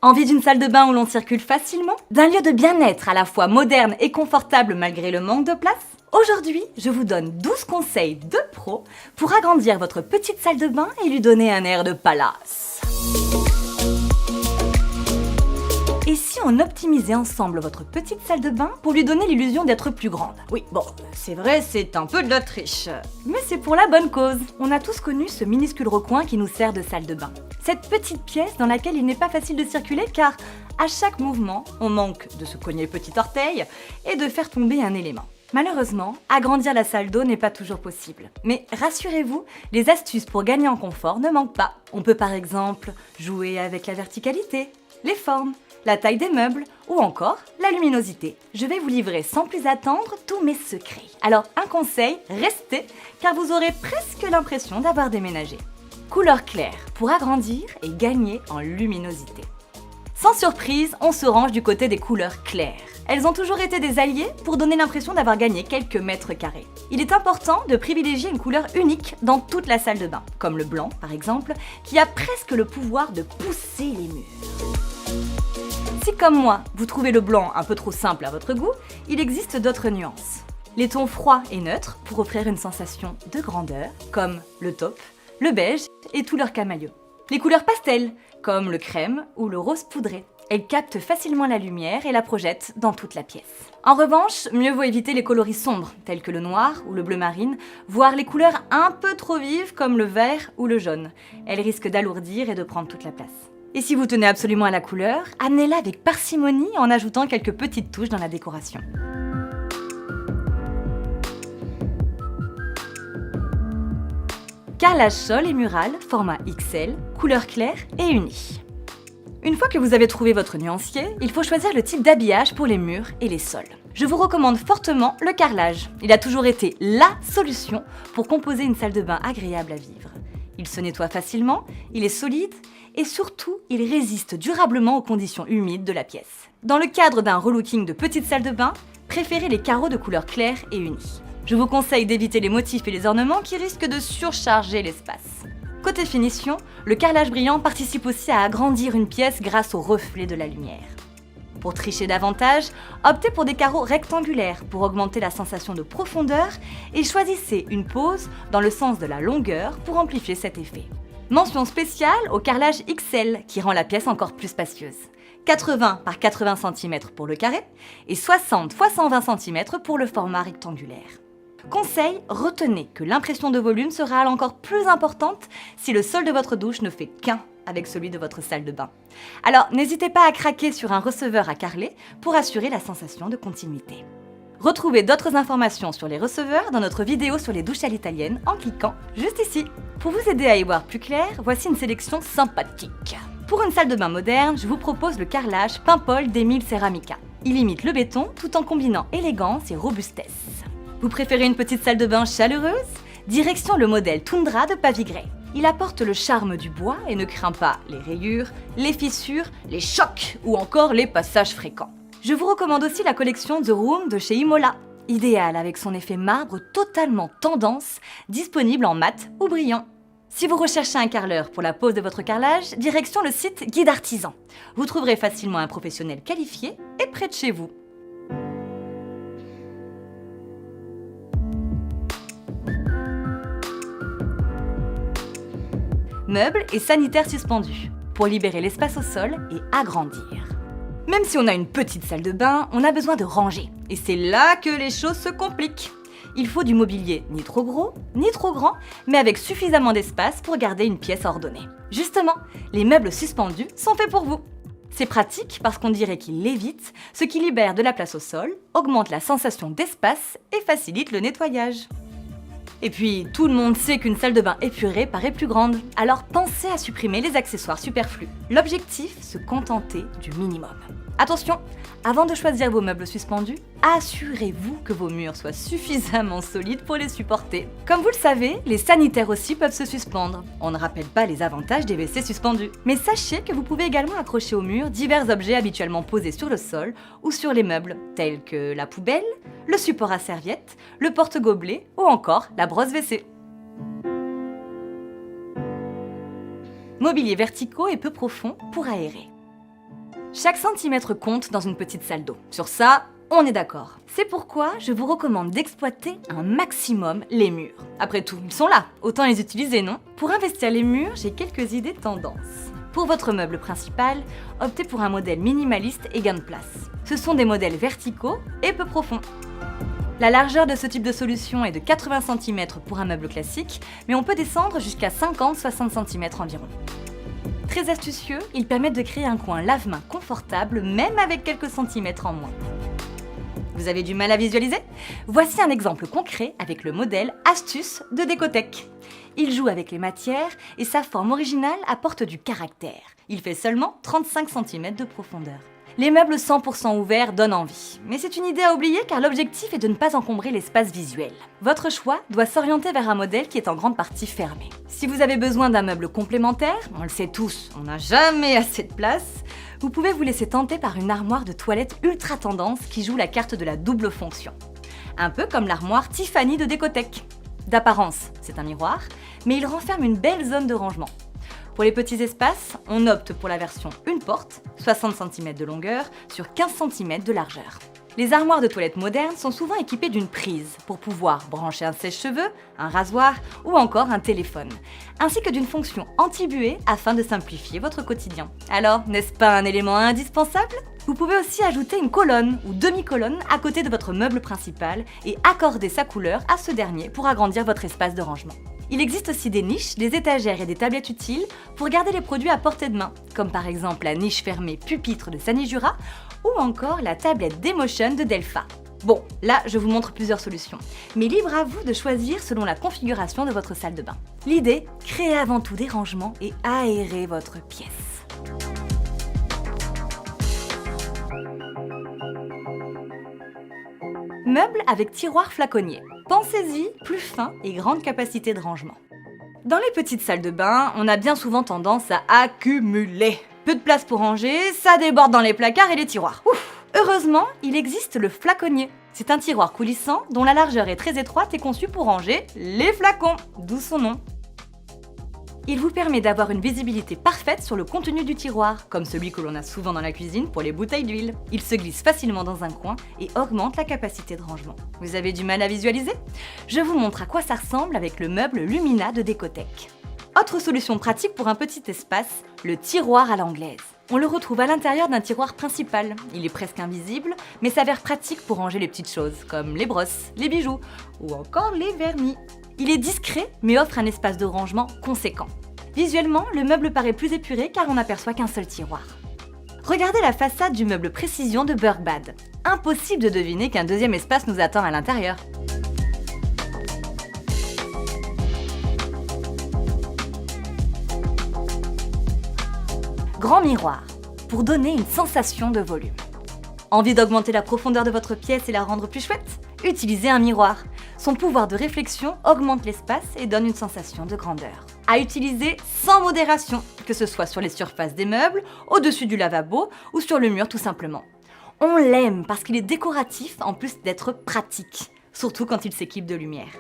Envie d'une salle de bain où l'on circule facilement? D'un lieu de bien-être à la fois moderne et confortable malgré le manque de place? Aujourd'hui, je vous donne 12 conseils de pro pour agrandir votre petite salle de bain et lui donner un air de palace. Et si on optimisait ensemble votre petite salle de bain pour lui donner l'illusion d'être plus grande? Oui, bon, c'est vrai, c'est un peu de la triche. Mais c'est pour la bonne cause. On a tous connu ce minuscule recoin qui nous sert de salle de bain. Cette petite pièce dans laquelle il n'est pas facile de circuler car à chaque mouvement, on manque de se cogner le petit orteil et de faire tomber un élément. Malheureusement, agrandir la salle d'eau n'est pas toujours possible. Mais rassurez-vous, les astuces pour gagner en confort ne manquent pas. On peut par exemple jouer avec la verticalité, les formes, la taille des meubles ou encore la luminosité. Je vais vous livrer sans plus attendre tous mes secrets. Alors un conseil, restez car vous aurez presque l'impression d'avoir déménagé. Couleur claire pour agrandir et gagner en luminosité. Sans surprise, on se range du côté des couleurs claires. Elles ont toujours été des alliés pour donner l'impression d'avoir gagné quelques mètres carrés. Il est important de privilégier une couleur unique dans toute la salle de bain, comme le blanc par exemple, qui a presque le pouvoir de pousser les murs. Si comme moi, vous trouvez le blanc un peu trop simple à votre goût, il existe d'autres nuances. Les tons froids et neutres pour offrir une sensation de grandeur, comme le taupe, le beige et tout leur camailleux. Les couleurs pastel, comme le crème ou le rose poudré. Elles captent facilement la lumière et la projettent dans toute la pièce. En revanche, mieux vaut éviter les coloris sombres, tels que le noir ou le bleu marine, voire les couleurs un peu trop vives comme le vert ou le jaune. Elles risquent d'alourdir et de prendre toute la place. Et si vous tenez absolument à la couleur, amenez-la avec parcimonie en ajoutant quelques petites touches dans la décoration. Carrelage sol et mural, format XL, couleur claire et unie. Une fois que vous avez trouvé votre nuancier, il faut choisir le type d'habillage pour les murs et les sols. Je vous recommande fortement le carrelage. Il a toujours été LA solution pour composer une salle de bain agréable à vivre. Il se nettoie facilement, il est solide et surtout, il résiste durablement aux conditions humides de la pièce. Dans le cadre d'un relooking de petite salle de bain, préférez les carreaux de couleur claire et unie. Je vous conseille d'éviter les motifs et les ornements qui risquent de surcharger l'espace. Côté finition, le carrelage brillant participe aussi à agrandir une pièce grâce au reflet de la lumière. Pour tricher davantage, optez pour des carreaux rectangulaires pour augmenter la sensation de profondeur et choisissez une pose dans le sens de la longueur pour amplifier cet effet. Mention spéciale au carrelage XL qui rend la pièce encore plus spacieuse. 80 par 80 cm pour le carré et 60 x 120 cm pour le format rectangulaire. Conseil, retenez que l'impression de volume sera encore plus importante si le sol de votre douche ne fait qu'un avec celui de votre salle de bain. Alors n'hésitez pas à craquer sur un receveur à carreler pour assurer la sensation de continuité. Retrouvez d'autres informations sur les receveurs dans notre vidéo sur les douches à l'italienne en cliquant juste ici. Pour vous aider à y voir plus clair, voici une sélection sympathique. Pour une salle de bain moderne, je vous propose le carrelage Paimpol d'Emile Ceramica. Il imite le béton tout en combinant élégance et robustesse. Vous préférez une petite salle de bain chaleureuse? Direction le modèle Tundra de Pavigray. Il apporte le charme du bois et ne craint pas les rayures, les fissures, les chocs ou encore les passages fréquents. Je vous recommande aussi la collection The Room de chez Imola, idéale avec son effet marbre totalement tendance, disponible en mat ou brillant. Si vous recherchez un carreleur pour la pose de votre carrelage, direction le site Guide Artisan. Vous trouverez facilement un professionnel qualifié et près de chez vous. Meubles et sanitaires suspendus, pour libérer l'espace au sol et agrandir. Même si on a une petite salle de bain, on a besoin de ranger. Et c'est là que les choses se compliquent. Il faut du mobilier ni trop gros, ni trop grand, mais avec suffisamment d'espace pour garder une pièce ordonnée. Justement, les meubles suspendus sont faits pour vous. C'est pratique parce qu'on dirait qu'ils lévitent, ce qui libère de la place au sol, augmente la sensation d'espace et facilite le nettoyage. Et puis, tout le monde sait qu'une salle de bain épurée paraît plus grande, alors pensez à supprimer les accessoires superflus. L'objectif, se contenter du minimum. Attention, avant de choisir vos meubles suspendus, assurez-vous que vos murs soient suffisamment solides pour les supporter. Comme vous le savez, les sanitaires aussi peuvent se suspendre. On ne rappelle pas les avantages des WC suspendus. Mais sachez que vous pouvez également accrocher au mur divers objets habituellement posés sur le sol ou sur les meubles, tels que la poubelle, le support à serviettes, le porte-gobelet ou encore la brosse WC. Mobilier verticaux et peu profonds pour aérer. Chaque centimètre compte dans une petite salle d'eau. Sur ça, on est d'accord. C'est pourquoi je vous recommande d'exploiter un maximum les murs. Après tout, ils sont là, autant les utiliser, non? Pour investir les murs, j'ai quelques idées tendance. Pour votre meuble principal, optez pour un modèle minimaliste et gain de place. Ce sont des modèles verticaux et peu profonds. La largeur de ce type de solution est de 80 cm pour un meuble classique, mais on peut descendre jusqu'à 50-60 cm environ. Très astucieux, ils permettent de créer un coin lave-mains confortable, même avec quelques centimètres en moins. Vous avez du mal à visualiser? Voici un exemple concret avec le modèle Astuce de Décotech. Il joue avec les matières et sa forme originale apporte du caractère. Il fait seulement 35 cm de profondeur. Les meubles 100% ouverts donnent envie, mais c'est une idée à oublier car l'objectif est de ne pas encombrer l'espace visuel. Votre choix doit s'orienter vers un modèle qui est en grande partie fermé. Si vous avez besoin d'un meuble complémentaire, on le sait tous, on n'a jamais assez de place, vous pouvez vous laisser tenter par une armoire de toilette ultra tendance qui joue la carte de la double fonction. Un peu comme l'armoire Tiffany de Décotech. D'apparence, c'est un miroir, mais il renferme une belle zone de rangement. Pour les petits espaces, on opte pour la version une porte, 60 cm de longueur sur 15 cm de largeur. Les armoires de toilette modernes sont souvent équipées d'une prise pour pouvoir brancher un sèche-cheveux, un rasoir ou encore un téléphone, ainsi que d'une fonction anti-buée afin de simplifier votre quotidien. Alors, n'est-ce pas un élément indispensable? Vous pouvez aussi ajouter une colonne ou demi-colonne à côté de votre meuble principal et accorder sa couleur à ce dernier pour agrandir votre espace de rangement. Il existe aussi des niches, des étagères et des tablettes utiles pour garder les produits à portée de main, comme par exemple la niche fermée pupitre de Sanijura ou encore la tablette Demotion de Delpha. Bon, là je vous montre plusieurs solutions, mais libre à vous de choisir selon la configuration de votre salle de bain. L'idée, créer avant tout des rangements et aérer votre pièce. Meubles avec tiroir flaconnier. Pensez-y, plus fin et grande capacité de rangement. Dans les petites salles de bain, on a bien souvent tendance à accumuler. Peu de place pour ranger, ça déborde dans les placards et les tiroirs. Ouf! Heureusement, il existe le flaconnier. C'est un tiroir coulissant dont la largeur est très étroite et conçu pour ranger les flacons, d'où son nom. Il vous permet d'avoir une visibilité parfaite sur le contenu du tiroir, comme celui que l'on a souvent dans la cuisine pour les bouteilles d'huile. Il se glisse facilement dans un coin et augmente la capacité de rangement. Vous avez du mal à visualiser? Je vous montre à quoi ça ressemble avec le meuble Lumina de Décotech. Autre solution pratique pour un petit espace, le tiroir à l'anglaise. On le retrouve à l'intérieur d'un tiroir principal. Il est presque invisible, mais s'avère pratique pour ranger les petites choses, comme les brosses, les bijoux ou encore les vernis. Il est discret, mais offre un espace de rangement conséquent. Visuellement, le meuble paraît plus épuré car on n'aperçoit qu'un seul tiroir. Regardez la façade du meuble Précision de Burgbad. Impossible de deviner qu'un deuxième espace nous attend à l'intérieur. Grand miroir, pour donner une sensation de volume. Envie d'augmenter la profondeur de votre pièce et la rendre plus chouette? Utilisez un miroir. Son pouvoir de réflexion augmente l'espace et donne une sensation de grandeur. À utiliser sans modération, que ce soit sur les surfaces des meubles, au-dessus du lavabo ou sur le mur tout simplement. On l'aime parce qu'il est décoratif en plus d'être pratique, surtout quand il s'équipe de lumière.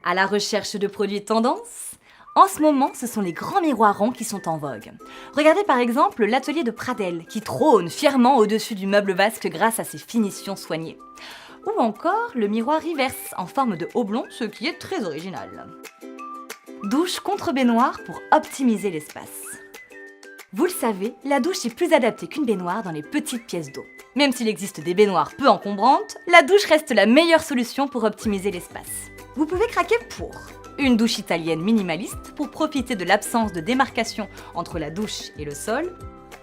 À la recherche de produits tendance? En ce moment, ce sont les grands miroirs ronds qui sont en vogue. Regardez par exemple l'atelier de Pradel, qui trône fièrement au-dessus du meuble vasque grâce à ses finitions soignées. Ou encore le miroir reverse en forme de oblong, ce qui est très original. Douche contre baignoire pour optimiser l'espace. Vous le savez, la douche est plus adaptée qu'une baignoire dans les petites pièces d'eau. Même s'il existe des baignoires peu encombrantes, la douche reste la meilleure solution pour optimiser l'espace. Vous pouvez craquer pour une douche italienne minimaliste pour profiter de l'absence de démarcation entre la douche et le sol,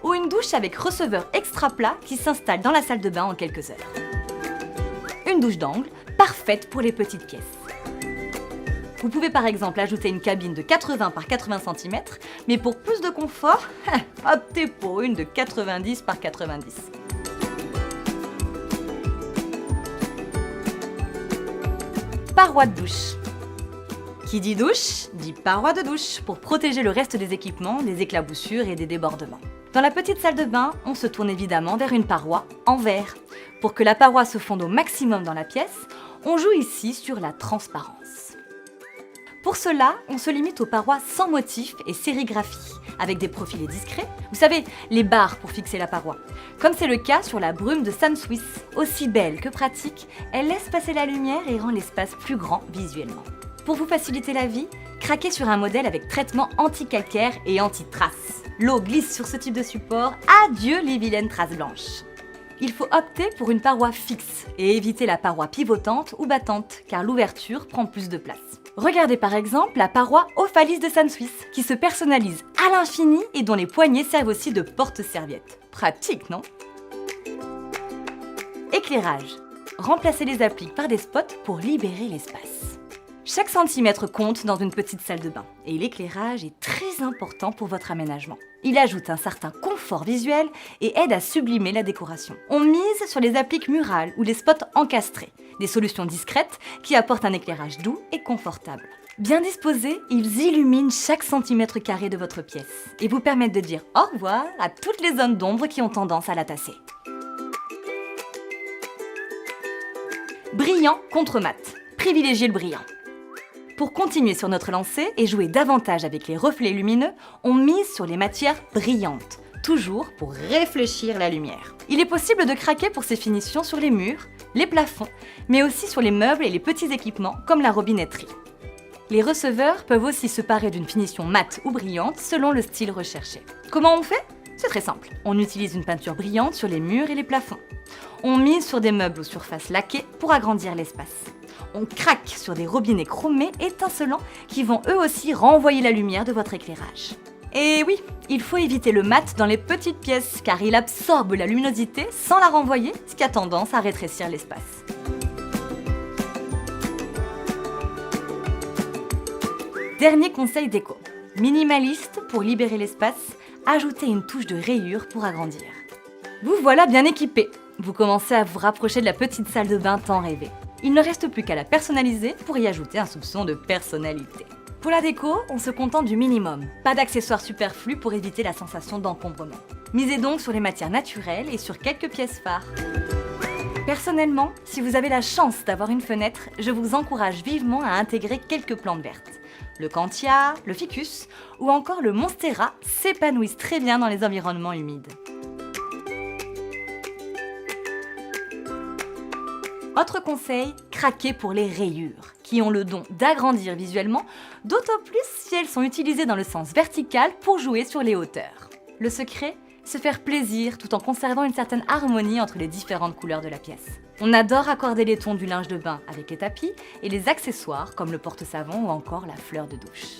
ou une douche avec receveur extra plat qui s'installe dans la salle de bain en quelques heures. Une douche d'angle, parfaite pour les petites pièces. Vous pouvez par exemple ajouter une cabine de 80 par 80 cm, mais pour plus de confort, optez pour une de 90 par 90. Paroi de douche. Qui dit douche, dit paroi de douche, pour protéger le reste des équipements, des éclaboussures et des débordements. Dans la petite salle de bain, on se tourne évidemment vers une paroi en verre. Pour que la paroi se fonde au maximum dans la pièce, on joue ici sur la transparence. Pour cela, on se limite aux parois sans motif et sérigraphie, avec des profilés discrets, vous savez, les barres pour fixer la paroi. Comme c'est le cas sur la brume de Sam Swiss. Aussi belle que pratique, elle laisse passer la lumière et rend l'espace plus grand visuellement. Pour vous faciliter la vie, craquez sur un modèle avec traitement anti-calcaire et anti-traces. L'eau glisse sur ce type de support, adieu les vilaines traces blanches. Il faut opter pour une paroi fixe et éviter la paroi pivotante ou battante, car l'ouverture prend plus de place. Regardez par exemple la paroi Ophalis de Sam Swiss, qui se personnalise à l'infini et dont les poignées servent aussi de porte-serviette. Pratique, non? Éclairage. Remplacez les appliques par des spots pour libérer l'espace. Chaque centimètre compte dans une petite salle de bain, et l'éclairage est très important pour votre aménagement. Il ajoute un certain confort visuel et aide à sublimer la décoration. On mise sur les appliques murales ou les spots encastrés, des solutions discrètes qui apportent un éclairage doux et confortable. Bien disposés, ils illuminent chaque centimètre carré de votre pièce et vous permettent de dire au revoir à toutes les zones d'ombre qui ont tendance à la tasser. Brillant contre mat. Privilégiez le brillant. Pour continuer sur notre lancée et jouer davantage avec les reflets lumineux, on mise sur les matières brillantes, toujours pour réfléchir la lumière. Il est possible de craquer pour ces finitions sur les murs, les plafonds, mais aussi sur les meubles et les petits équipements comme la robinetterie. Les receveurs peuvent aussi se parer d'une finition mate ou brillante selon le style recherché. Comment on fait? C'est très simple. On utilise une peinture brillante sur les murs et les plafonds. On mise sur des meubles aux surfaces laquées pour agrandir l'espace. On craque sur des robinets chromés étincelants qui vont eux aussi renvoyer la lumière de votre éclairage. Et oui, il faut éviter le mat dans les petites pièces car il absorbe la luminosité sans la renvoyer, ce qui a tendance à rétrécir l'espace. Dernier conseil déco. Minimaliste pour libérer l'espace, ajoutez une touche de rayure pour agrandir. Vous voilà bien équipé. Vous commencez à vous rapprocher de la petite salle de bain tant rêvée. Il ne reste plus qu'à la personnaliser pour y ajouter un soupçon de personnalité. Pour la déco, on se contente du minimum. Pas d'accessoires superflus pour éviter la sensation d'encombrement. Misez donc sur les matières naturelles et sur quelques pièces phares. Personnellement, si vous avez la chance d'avoir une fenêtre, je vous encourage vivement à intégrer quelques plantes vertes. Le Cantia, le Ficus ou encore le Monstera s'épanouissent très bien dans les environnements humides. Autre conseil, craquez pour les rayures, qui ont le don d'agrandir visuellement, d'autant plus si elles sont utilisées dans le sens vertical pour jouer sur les hauteurs. Le secret, se faire plaisir tout en conservant une certaine harmonie entre les différentes couleurs de la pièce. On adore accorder les tons du linge de bain avec les tapis et les accessoires comme le porte-savon ou encore la fleur de douche.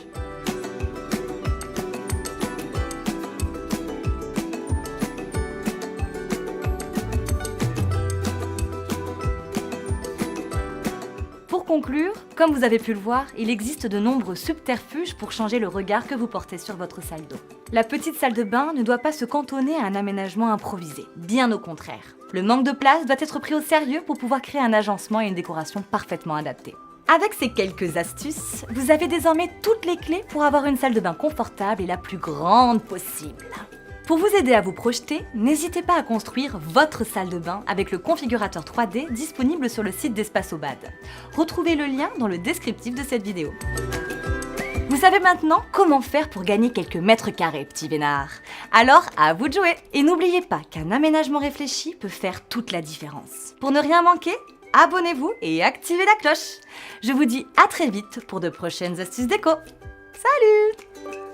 Pour conclure, comme vous avez pu le voir, il existe de nombreux subterfuges pour changer le regard que vous portez sur votre salle d'eau. La petite salle de bain ne doit pas se cantonner à un aménagement improvisé, bien au contraire. Le manque de place doit être pris au sérieux pour pouvoir créer un agencement et une décoration parfaitement adaptés. Avec ces quelques astuces, vous avez désormais toutes les clés pour avoir une salle de bain confortable et la plus grande possible. Pour vous aider à vous projeter, n'hésitez pas à construire votre salle de bain avec le configurateur 3D disponible sur le site d'Espace Aubade. Retrouvez le lien dans le descriptif de cette vidéo. Vous savez maintenant comment faire pour gagner quelques mètres carrés, petit vénard. Alors, à vous de jouer. Et n'oubliez pas qu'un aménagement réfléchi peut faire toute la différence. Pour ne rien manquer, abonnez-vous et activez la cloche. Je vous dis à très vite pour de prochaines astuces déco. Salut!